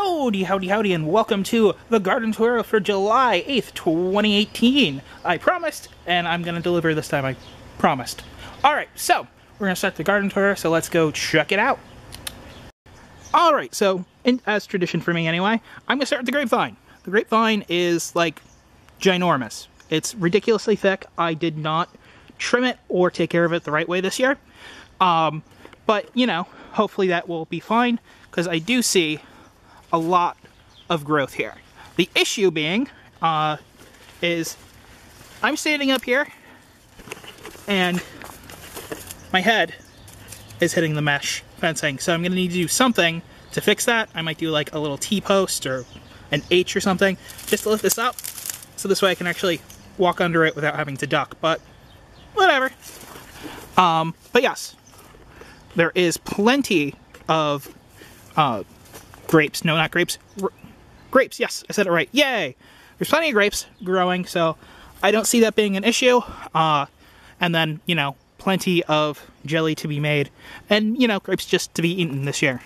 Howdy, howdy, howdy, and welcome to the garden tour for July 8th, 2018. I promised, and I'm going to deliver this time, I promised. Alright, so, we're going to start the garden tour, so let's go check it out. Alright, so, as tradition for me anyway, I'm going to start with the grapevine. The grapevine is, like, ginormous. It's ridiculously thick. I did not trim it or take care of it the right way this year. But, you know, hopefully that will be fine, because I do see a lot of growth here. The issue being, is I'm standing up here, and my head is hitting the mesh fencing, so I'm going to need to do something to fix that. I might do like a little T-post or an H or something, just to lift this up, so this way I can actually walk under it without having to duck, but whatever. But yes, there is plenty of grapes. No, not grapes. Grapes, yes, I said it right. Yay! There's plenty of grapes growing, so I don't see that being an issue. And then, you know, plenty of jelly to be made. And, you know, grapes just to be eaten this year.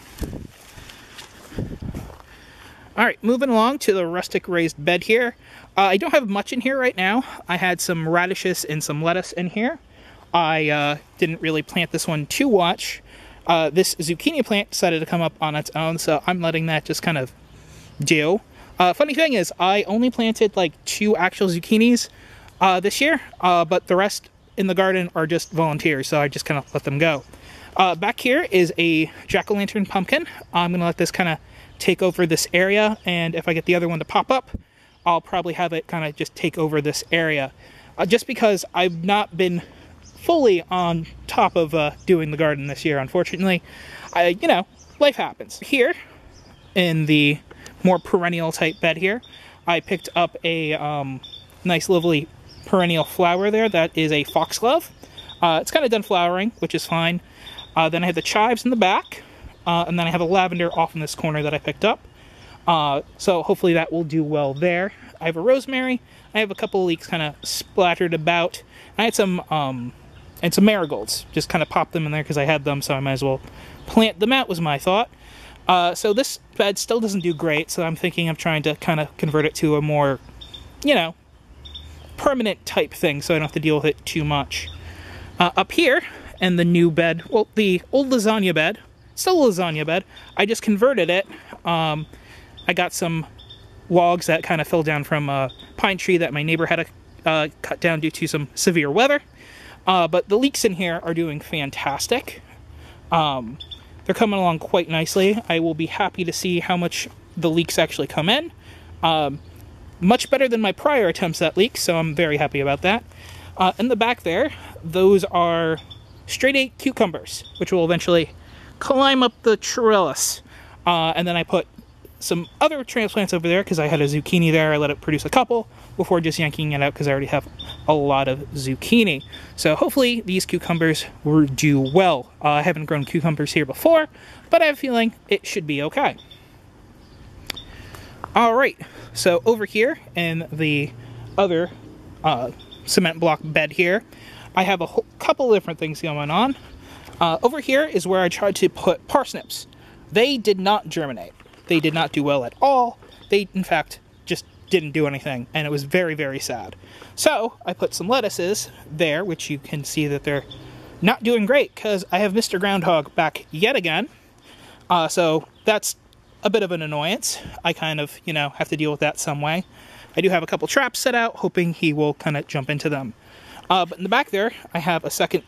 Alright, moving along to the rustic raised bed here. I don't have much in here right now. I had some radishes and some lettuce in here. I didn't really plant this one too much. This zucchini plant decided to come up on its own, so I'm letting that just kind of do. Funny thing is, I only planted like 2 actual zucchinis this year, but the rest in the garden are just volunteers, so I just kind of let them go. Back here is a jack-o'-lantern pumpkin. I'm going to let this kind of take over this area, and if I get the other one to pop up, I'll probably have it kind of just take over this area. Just because I've not been fully on top of doing the garden this year, unfortunately. You know, life happens. Here, in the more perennial type bed here, I picked up a nice lovely perennial flower there. That is a foxglove. It's kind of done flowering, which is fine. Then I have the chives in the back, and then I have a lavender off in this corner that I picked up. So hopefully that will do well there. I have a rosemary. I have a couple of leeks kind of splattered about. I had some and some marigolds. Just kind of popped them in there because I had them, so I might as well plant them out, was my thought. So this bed still doesn't do great, so I'm thinking of trying to kind of convert it to a more, you know, permanent type thing, so I don't have to deal with it too much. Up here, in the new bed, well, the old lasagna bed, still a lasagna bed, I just converted it. I got some logs that kind of fell down from a pine tree that my neighbor had to cut down due to some severe weather. But the leeks in here are doing fantastic. They're coming along quite nicely. I will be happy to see how much the leeks actually come in. Much better than my prior attempts at leeks, so I'm very happy about that. In the back there, those are straight 8 cucumbers, which will eventually climb up the trellis. And then I put some other transplants over there because I had a zucchini there. I let it produce a couple before just yanking it out because I already have a lot of zucchini. So hopefully these cucumbers will do well. I haven't grown cucumbers here before, but I have a feeling it should be okay. Alright, so over here in the other cement block bed here, I have a couple different things going on. Over here is where I tried to put parsnips. They did not germinate. They did not do well at all. They, in fact, just didn't do anything, and it was very, very sad. So, I put some lettuces there, which you can see that they're not doing great, because I have Mr. Groundhog back yet again. So, that's a bit of an annoyance. I kind of, you know, have to deal with that some way. I do have a couple traps set out, hoping he will kind of jump into them. But in the back there, I have a second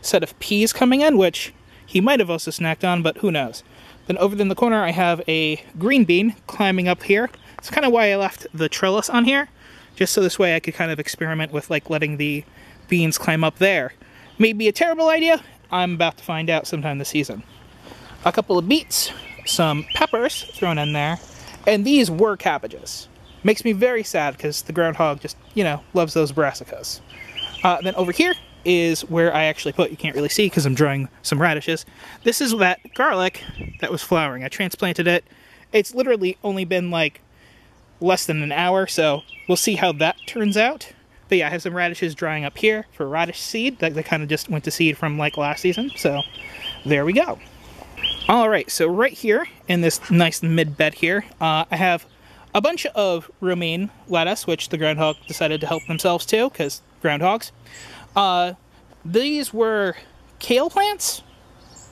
set of peas coming in, which he might have also snacked on, but who knows. Then over in the corner, I have a green bean climbing up here. It's kind of why I left the trellis on here, just so this way I could kind of experiment with like letting the beans climb up there. May be a terrible idea. I'm about to find out sometime this season. A couple of beets, some peppers thrown in there, and these were cabbages. Makes me very sad because the groundhog just, you know, loves those brassicas. Then over here is where I actually put, you can't really see because I'm drawing some radishes. This is that garlic that was flowering. I transplanted it. It's literally only been like less than an hour, so we'll see how that turns out. But yeah, I have some radishes drying up here for radish seed that kind of just went to seed from like last season, so there we go. All right, so right here in this nice mid bed here, I have a bunch of romaine lettuce, which the groundhog decided to help themselves to, because groundhogs. These were kale plants?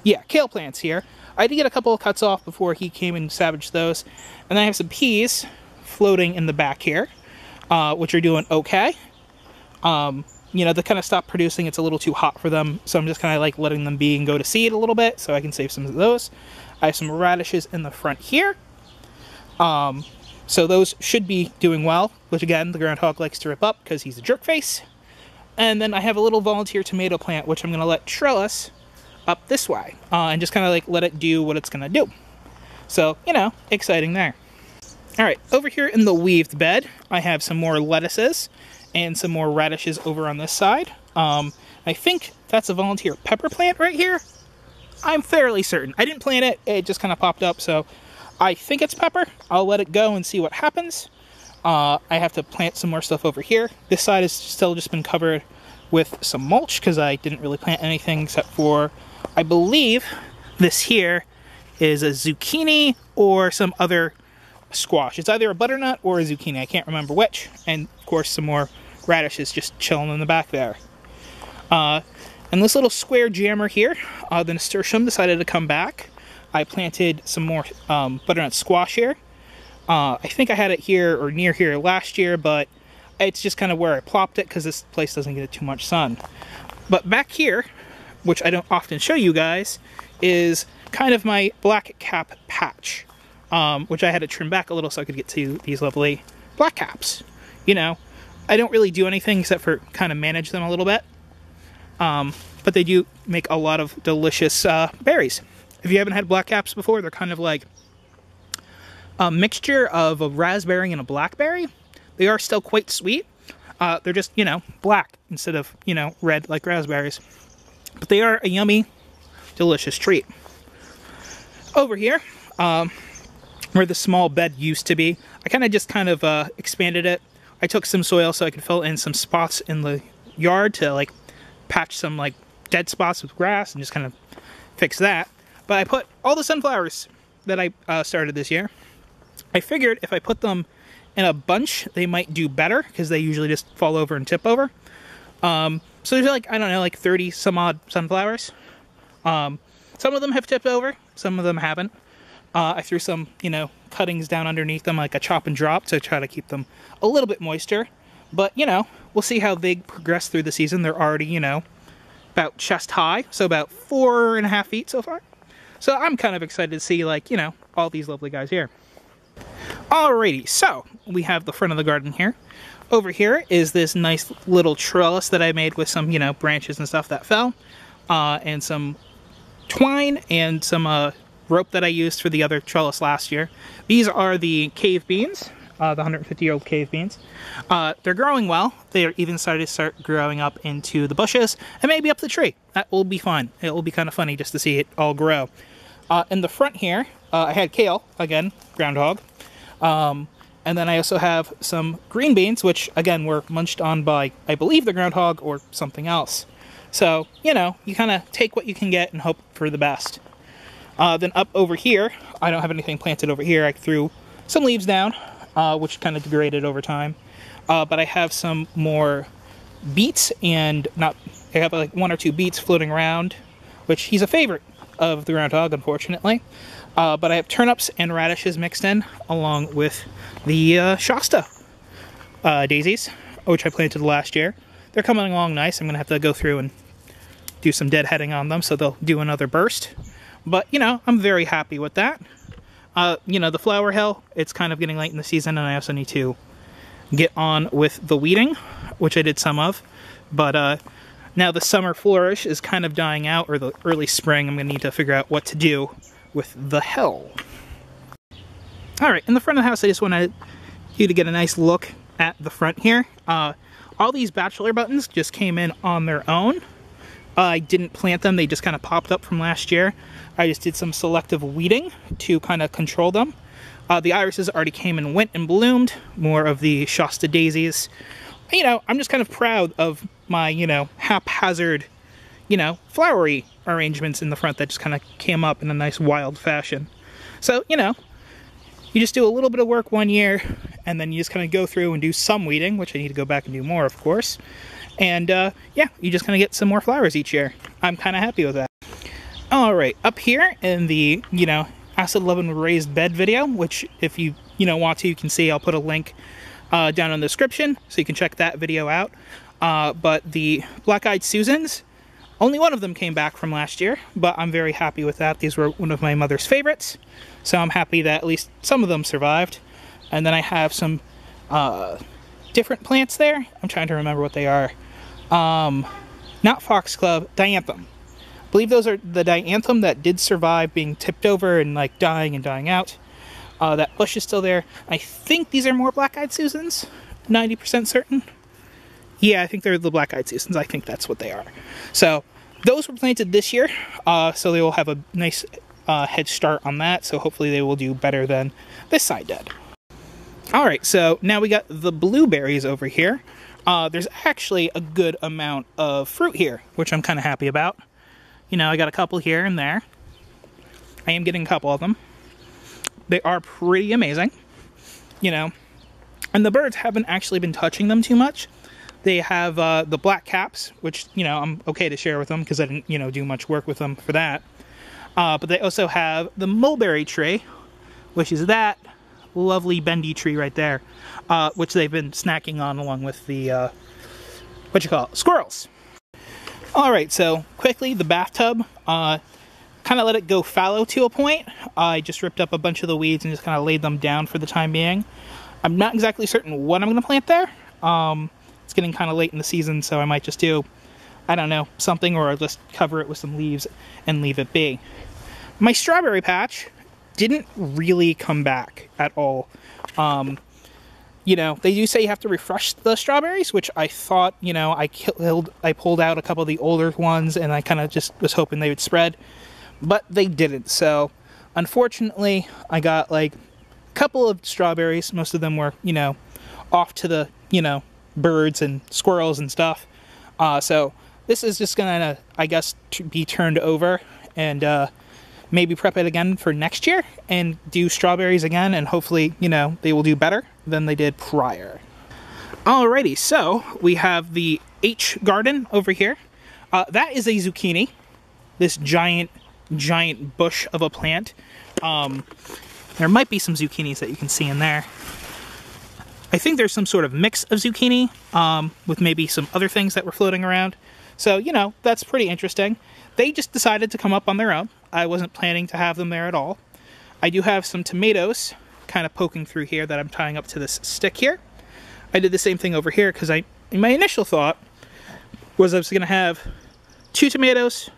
Yeah, kale plants here. I did get a couple of cuts off before he came and savaged those. And then I have some peas floating in the back here, which are doing okay. You know, they kind of stopped producing. It's a little too hot for them, so I'm just kind of like letting them be and go to seed a little bit so I can save some of those. I have some radishes in the front here. So those should be doing well, which again, the groundhog likes to rip up because he's a jerk face. And then I have a little volunteer tomato plant, which I'm going to let trellis up this way and just kind of like let it do what it's going to do. So, you know, exciting there. All right, over here in the weaved bed, I have some more lettuces and some more radishes over on this side. I think that's a volunteer pepper plant right here. I'm fairly certain. I didn't plant it, it just kind of popped up, so I think it's pepper. I'll let it go and see what happens. I have to plant some more stuff over here. This side has still just been covered with some mulch because I didn't really plant anything except for, I believe, this here is a zucchini or some other squash. It's either a butternut or a zucchini. I can't remember which. And, of course, some more radishes just chilling in the back there. And this little square jammer here, the nasturtium decided to come back. I planted some more butternut squash here. I think I had it here or near here last year, but it's just kind of where I plopped it because this place doesn't get too much sun. But back here, which I don't often show you guys, is kind of my black cap patch, which I had to trim back a little so I could get to these lovely black caps. You know, I don't really do anything except for kind of manage them a little bit. But they do make a lot of delicious berries. If you haven't had black caps before, they're kind of like a mixture of a raspberry and a blackberry. They are still quite sweet. They're just, you know, black instead of, you know, red like raspberries. But they are a yummy, delicious treat. Over here, where the small bed used to be, I kind of expanded it. I took some soil so I could fill in some spots in the yard to like patch some like dead spots with grass and just kind of fix that. But I put all the sunflowers that I started this year. I figured if I put them in a bunch, they might do better because they usually just fall over and tip over. So there's like, I don't know, like 30 some odd sunflowers. Some of them have tipped over, some of them haven't. I threw some, you know, cuttings down underneath them like a chop and drop to try to keep them a little bit moister. But, you know, we'll see how they progress through the season. They're already, you know, about chest high, so about 4.5 feet so far. So I'm kind of excited to see, like, you know, all these lovely guys here. Alrighty, so we have the front of the garden here. Over here is this nice little trellis that I made with some, you know, branches and stuff that fell. And some twine and some rope that I used for the other trellis last year. These are the cave beans, the 150-year-old cave beans. They're growing well. They're even starting to start growing up into the bushes and maybe up the tree. That will be fun. It will be kind of funny just to see it all grow. In the front here, I had kale, again, groundhog. And then I also have some green beans, which, again, were munched on by, I believe, the groundhog or something else. So, you know, you kind of take what you can get and hope for the best. Then up over here, I don't have anything planted over here. I threw some leaves down, which kind of degraded over time. But I have some more beets and I have like 1 or 2 beets floating around, which he's a favorite of the groundhog, unfortunately. But I have turnips and radishes mixed in, along with the Shasta daisies, which I planted last year. They're coming along nice. I'm going to have to go through and do some deadheading on them, so they'll do another burst. But, you know, I'm very happy with that. You know, the flower hill, it's kind of getting late in the season, and I also need to get on with the weeding, which I did some of. But now the summer flourish is kind of dying out, or the early spring. I'm going to need to figure out what to do with the hill. Alright, in the front of the house, I just wanted you to get a nice look at the front here. All these bachelor buttons just came in on their own. I didn't plant them, they just kind of popped up from last year. I just did some selective weeding to kind of control them. The irises already came and went and bloomed, more of the Shasta daisies. You know, I'm just kind of proud of my, you know, haphazard, you know, flowery arrangements in the front that just kind of came up in a nice wild fashion. So, you know, you just do a little bit of work one year, and then you just kind of go through and do some weeding, which I need to go back and do more, of course. And yeah, you just kind of get some more flowers each year. I'm kind of happy with that. All right, up here in the, you know, Acid Loving Raised Bed video, which if you want to, you can see, I'll put a link down in the description, so you can check that video out. But the Black-Eyed Susans, only one of them came back from last year, but I'm very happy with that. These were one of my mother's favorites, so I'm happy that at least some of them survived. And then I have some different plants there. I'm trying to remember what they are. Not Foxglove, Dianthum. I believe those are the Dianthum that did survive being tipped over and like dying and dying out. That bush is still there. I think these are more Black-Eyed Susans, 90% certain. Yeah, I think they're the Black-Eyed Susans. I think that's what they are. So those were planted this year, so they will have a nice head start on that. So hopefully they will do better than this side did. All right, so now we got the blueberries over here. There's actually a good amount of fruit here, which I'm kind of happy about. You know, I got a couple here and there. I am getting a couple of them. They are pretty amazing, you know, and the birds haven't actually been touching them too much. They have the black caps, which, you know, I'm okay to share with them because I didn't, you know, do much work with them for that. But they also have the mulberry tree, which is that lovely bendy tree right there, which they've been snacking on along with the, squirrels. All right, so quickly, the bathtub, kind of let it go fallow to a point. I just ripped up a bunch of the weeds and just kind of laid them down for the time being. I'm not exactly certain what I'm going to plant there. It's getting kind of late in the season, so I might just do, I don't know, something, or I'll just cover it with some leaves and leave it be. My strawberry patch didn't really come back at all. You know, they do say you have to refresh the strawberries, which I thought, you know, I pulled out a couple of the older ones, and I kind of just was hoping they would spread, but they didn't. So, unfortunately, I got like a couple of strawberries. Most of them were, you know, off to the, you know, birds and squirrels and stuff. So this is just gonna, I guess, be turned over and maybe prep it again for next year and do strawberries again, and hopefully, you know, they will do better than they did prior. Alrighty, so we have the H garden over here. That is a zucchini, this giant bush of a plant. There might be some zucchinis that you can see in there. I think there's some sort of mix of zucchini with maybe some other things that were floating around. So, you know, that's pretty interesting. They just decided to come up on their own. I wasn't planning to have them there at all. I do have some tomatoes kind of poking through here that I'm tying up to this stick here. I did the same thing over here because my initial thought was I was going to have 2 tomatoes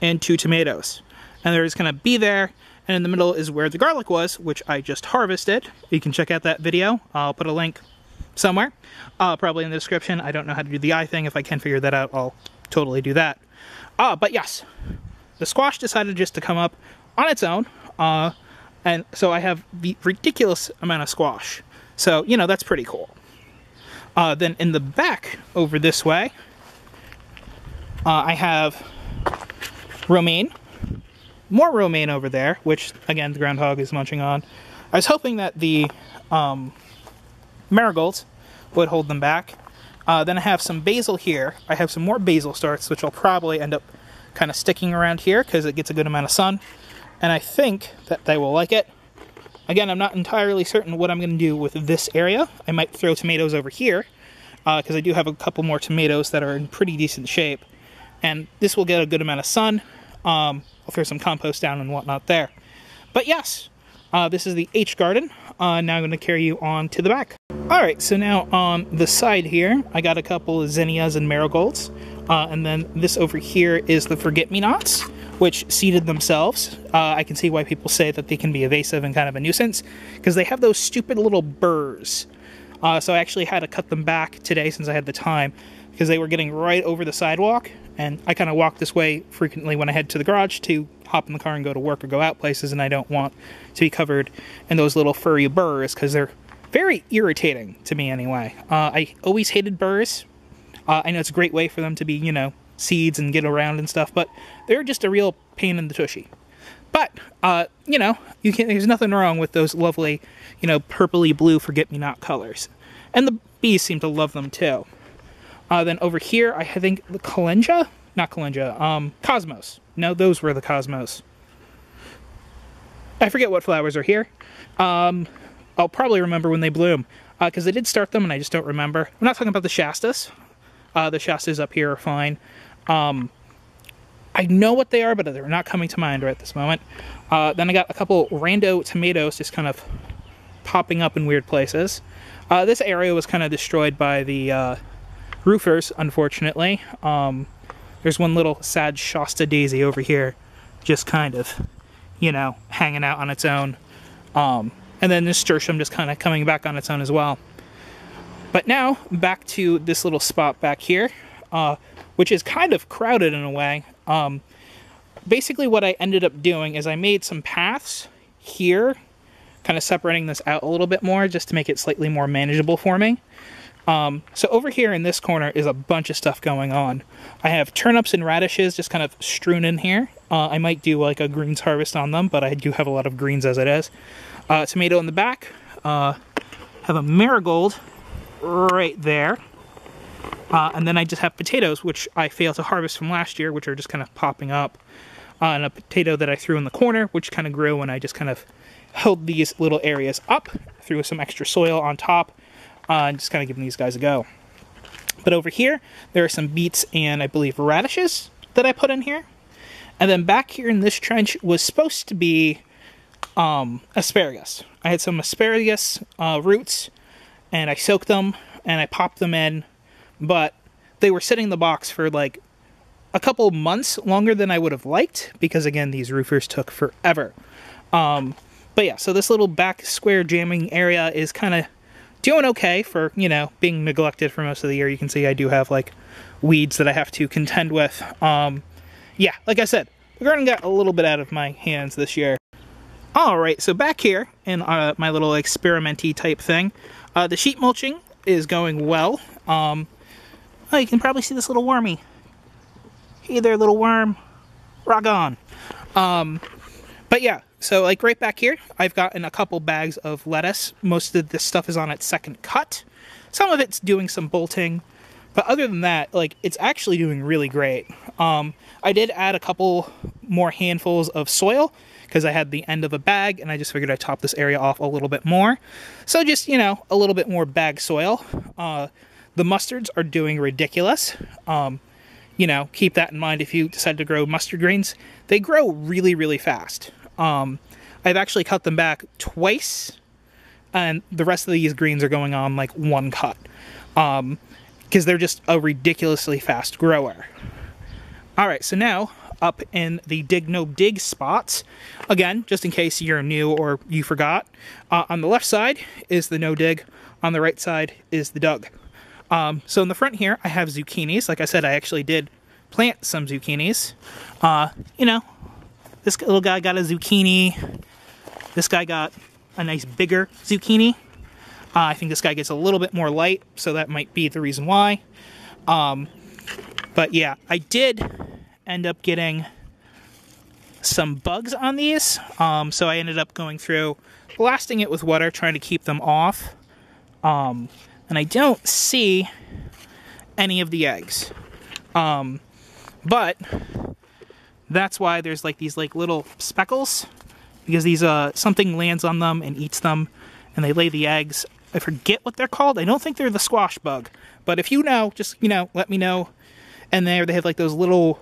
and 2 tomatoes. And they're just going to be there. And in the middle is where the garlic was, which I just harvested. You can check out that video. I'll put a link somewhere, probably in the description. I don't know how to do the eye thing. If I can figure that out, I'll totally do that. But yes, the squash decided just to come up on its own. And so I have the ridiculous amount of squash. So, you know, that's pretty cool. Then in the back over this way, I have romaine. More romaine over there, which, again, the groundhog is munching on. I was hoping that the marigolds would hold them back. Then I have some basil here. I have some more basil starts, which I'll probably end up kind of sticking around here because it gets a good amount of sun. And I think that they will like it. Again, I'm not entirely certain what I'm going to do with this area. I might throw tomatoes over here because I do have a couple more tomatoes that are in pretty decent shape. And this will get a good amount of sun. I'll throw some compost down and whatnot there. But yes, this is the H garden. Now I'm going to carry you on to the back. Alright, so now on the side here, I got a couple of zinnias and marigolds. And then this over here is the forget-me-nots, which seeded themselves. I can see why people say that they can be evasive and kind of a nuisance, because they have those stupid little burrs. So I actually had to cut them back today since I had the time, because they were getting right over the sidewalk, and I kind of walk this way frequently when I head to the garage to hop in the car and go to work or go out places, and I don't want to be covered in those little furry burrs, because they're very irritating to me anyway. I always hated burrs. I know it's a great way for them to be, you know, seeds and get around and stuff, but they're just a real pain in the tushy. But, you know, there's nothing wrong with those lovely, you know, purpley blue forget-me-not colors. And the bees seem to love them too. Then over here, I think the Cosmos. No, those were the Cosmos. I forget what flowers are here. I'll probably remember when they bloom, because I did start them and I just don't remember. I'm not talking about the Shastas. The Shastas up here are fine. I know what they are, but they're not coming to mind right at this moment. Then I got a couple rando tomatoes just kind of popping up in weird places. This area was kind of destroyed by the roofers, unfortunately. There's one little sad Shasta daisy over here, just kind of, you know, hanging out on its own. And then this nasturtium just kind of coming back on its own as well. But now, back to this little spot back here, which is kind of crowded in a way. Basically what I ended up doing is I made some paths here, kind of separating this out a little bit more just to make it slightly more manageable for me. So over here in this corner is a bunch of stuff going on. I have turnips and radishes just kind of strewn in here. I might do like a greens harvest on them, but I do have a lot of greens as it is. Tomato in the back. Have a marigold right there. And then I just have potatoes, which I failed to harvest from last year, which are just kind of popping up. And a potato that I threw in the corner, which kind of grew, and I just kind of held these little areas up, threw some extra soil on top, and just kind of giving these guys a go. But over here, there are some beets and I believe radishes that I put in here. And then back here in this trench was supposed to be asparagus. I had some asparagus roots, and I soaked them, and I popped them in, but they were sitting in the box for like a couple months longer than I would have liked, because again, these roofers took forever. But yeah, so this little back square jamming area is kind of doing okay for, you know, being neglected for most of the year. You can see I do have like weeds that I have to contend with. Yeah, like I said, the garden got a little bit out of my hands this year. Alright, so back here in my little experimenty type thing, the sheet mulching is going well. Oh, you can probably see this little wormy. Hey there, little worm. Rock on. But yeah, so like right back here, I've gotten a couple bags of lettuce. Most of this stuff is on its second cut. Some of it's doing some bolting. But other than that, like, it's actually doing really great. I did add a couple more handfuls of soil because I had the end of a bag, and I just figured I'd top this area off a little bit more. So just, you know, a little bit more bag soil. The mustards are doing ridiculous. You know, keep that in mind if you decide to grow mustard greens. They grow really, really fast. I've actually cut them back twice, and the rest of these greens are going on like one cut. Because they're just a ridiculously fast grower. Alright, so now, up in the Dig No Dig spots, again, just in case you're new or you forgot, on the left side is the No Dig, on the right side is the Dug. So in the front here, I have zucchinis. Like I said, I actually did plant some zucchinis. You know, this little guy got a zucchini. This guy got a nice bigger zucchini. I think this guy gets a little bit more light, so that might be the reason why. But yeah, I did end up getting some bugs on these. So I ended up going through, blasting it with water, trying to keep them off. And I don't see any of the eggs. But that's why there's like these like little speckles, because these something lands on them and eats them, and they lay the eggs. I forget what they're called. I don't think they're the squash bug, but if you know, just, you know, let me know. And they have like those little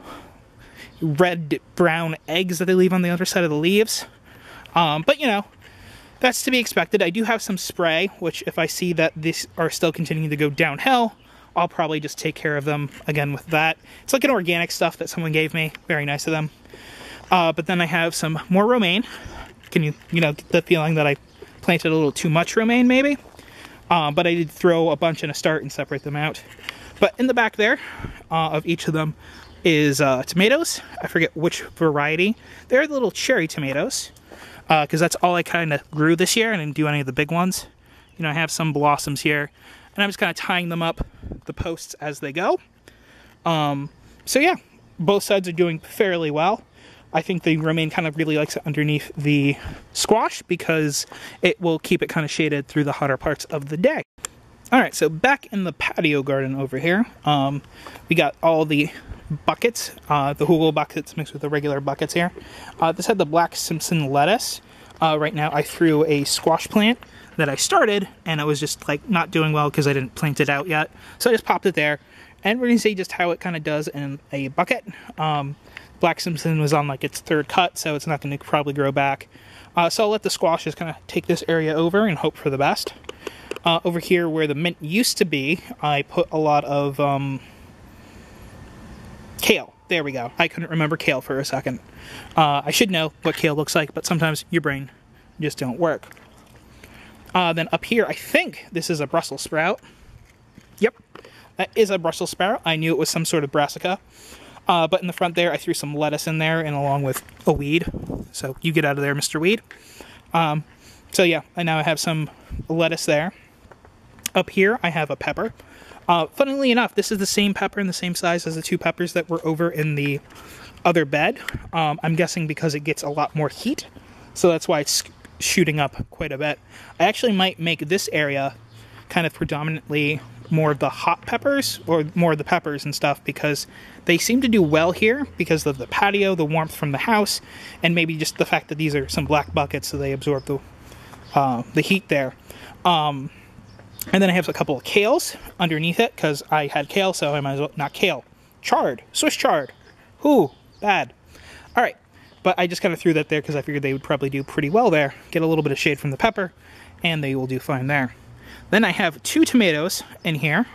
red brown eggs that they leave on the other side of the leaves. But you know, that's to be expected. I do have some spray, which if I see that these are still continuing to go downhill, I'll probably just take care of them again with that. It's like an organic stuff that someone gave me. Very nice of them. But then I have some more romaine. Can you know, get the feeling that I planted a little too much romaine maybe? But I did throw a bunch in a start and separate them out. But in the back there of each of them is tomatoes. I forget which variety. They're the little cherry tomatoes, because that's all I kind of grew this year. I didn't do any of the big ones. You know, I have some blossoms here, and I'm just kind of tying them up the posts as they go. So yeah, both sides are doing fairly well. I think the romaine kind of really likes it underneath the squash because it will keep it kind of shaded through the hotter parts of the day. All right, so back in the patio garden over here, we got all the buckets, the hugel buckets mixed with the regular buckets here. This had the black Simpson lettuce. Right now I threw a squash plant that I started, and it was just like not doing well because I didn't plant it out yet. So I just popped it there, and we're gonna see just how it kind of does in a bucket. Black Simpson was on like its third cut, so it's not going to probably grow back. So I'll let the squash just kind of take this area over and hope for the best. Over here where the mint used to be, I put a lot of kale. There we go. I couldn't remember kale for a second. I should know what kale looks like, but sometimes your brain just don't work. Then up here, I think this is a Brussels sprout. Yep, that is a Brussels sprout. I knew it was some sort of brassica. But in the front there, I threw some lettuce in there and along with a weed. So you get out of there, Mr. Weed. So yeah, and now I have some lettuce there. Up here, I have a pepper. Funnily enough, this is the same pepper and the same size as the two peppers that were over in the other bed. I'm guessing because it gets a lot more heat. So that's why it's shooting up quite a bit. I actually might make this area kind of predominantly more of the hot peppers, or more of the peppers and stuff, because they seem to do well here because of the patio, the warmth from the house, and maybe just the fact that these are some black buckets, so they absorb the heat there. And then I have a couple of kales underneath it because I had kale, so I might as well, not kale, chard, Swiss chard. Ooh, bad. All right, but I just kind of threw that there because I figured they would probably do pretty well there. Get a little bit of shade from the pepper, and they will do fine there. Then I have 2 tomatoes in here,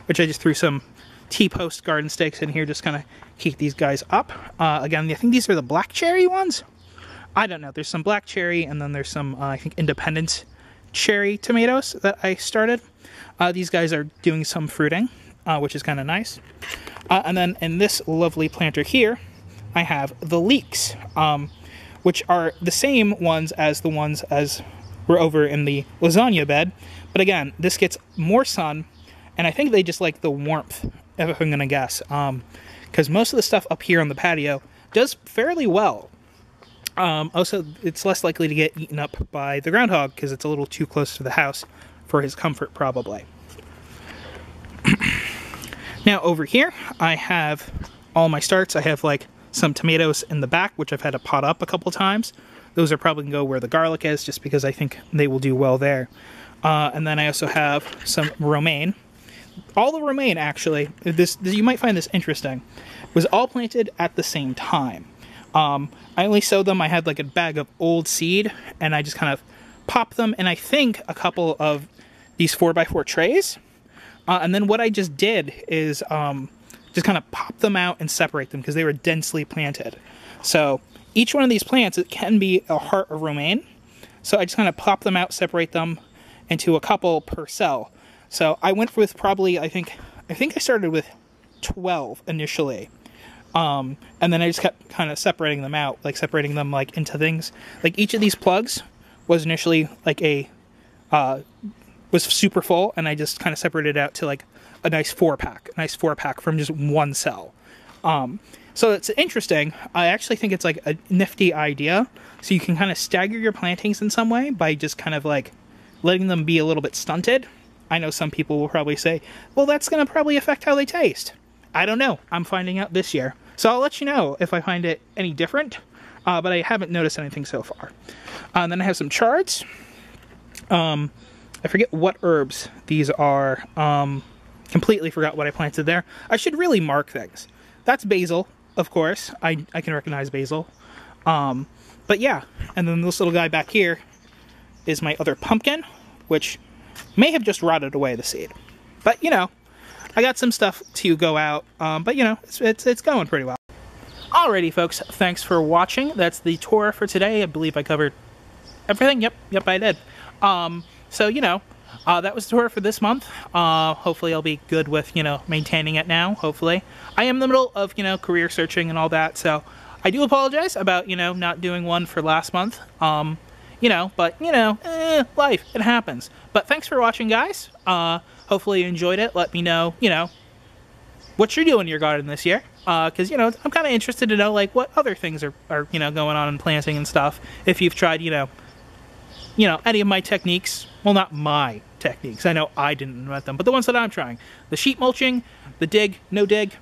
which I just threw some T-post garden stakes in here, just kind of keep these guys up. Again, I think these are the black cherry ones. I don't know. There's some black cherry, and then there's some, I think, independent cherry tomatoes that I started. These guys are doing some fruiting, which is kind of nice. And then in this lovely planter here, I have the leeks, which are the same ones as the ones as were over in the lasagna bed. But again, this gets more sun, and I think they just like the warmth, if I'm going to guess. Because most of the stuff up here on the patio does fairly well. Also, it's less likely to get eaten up by the groundhog because it's a little too close to the house for his comfort, probably. Now, over here, I have all my starts. I have, like, some tomatoes in the back, which I've had to pot up a couple times. Those are probably going to go where the garlic is, just because I think they will do well there. And then I also have some romaine. All the romaine, actually, this you might find this interesting, was all planted at the same time. I only sowed them. I had like a bag of old seed, and I just kind of popped them in, I think, a couple of these 4x4 trays. And then what I just did is just kind of pop them out and separate them because they were densely planted. So each one of these plants, it can be a heart of romaine. So I just kind of pop them out, separate them into a couple per cell. So I went with probably, I think I started with 12 initially. And then I just kept kind of separating them out, like separating them like into things. Like each of these plugs was initially like was super full, and I just kind of separated it out to like a nice 4-pack from just one cell. So it's interesting. I actually think it's like a nifty idea. So you can kind of stagger your plantings in some way by just kind of like letting them be a little bit stunted. I know some people will probably say, well, that's going to probably affect how they taste. I don't know. I'm finding out this year. So I'll let you know if I find it any different, but I haven't noticed anything so far. And then I have some chards. I forget what herbs these are. Completely forgot what I planted there. I should really mark things. That's basil, of course. I can recognize basil. But yeah, and then this little guy back here is my other pumpkin, which may have just rotted away the seed. But, you know, I got some stuff to go out, but, you know, it's going pretty well. Alrighty, folks, thanks for watching. That's the tour for today. I believe I covered everything. Yep, I did. So, you know, that was the tour for this month. Hopefully I'll be good with, you know, maintaining it now, hopefully. I am in the middle of, you know, career searching and all that, so I do apologize about, you know, not doing one for last month. You know, but, you know, life, it happens. But thanks for watching, guys. Hopefully you enjoyed it. Let me know, you know, what you're doing in your garden this year. Because, I'm kind of interested to know, like, what other things are going on in planting and stuff. If you've tried, any of my techniques. Well, not my techniques. I know I didn't invent them, but the ones that I'm trying. The sheet mulching, the dig, no dig,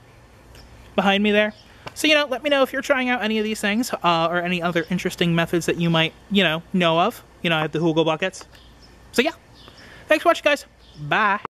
behind me there. So, let me know if you're trying out any of these things, or any other interesting methods that you might, know of. I have the Hugel buckets. So, yeah. Thanks for watching, guys. Bye.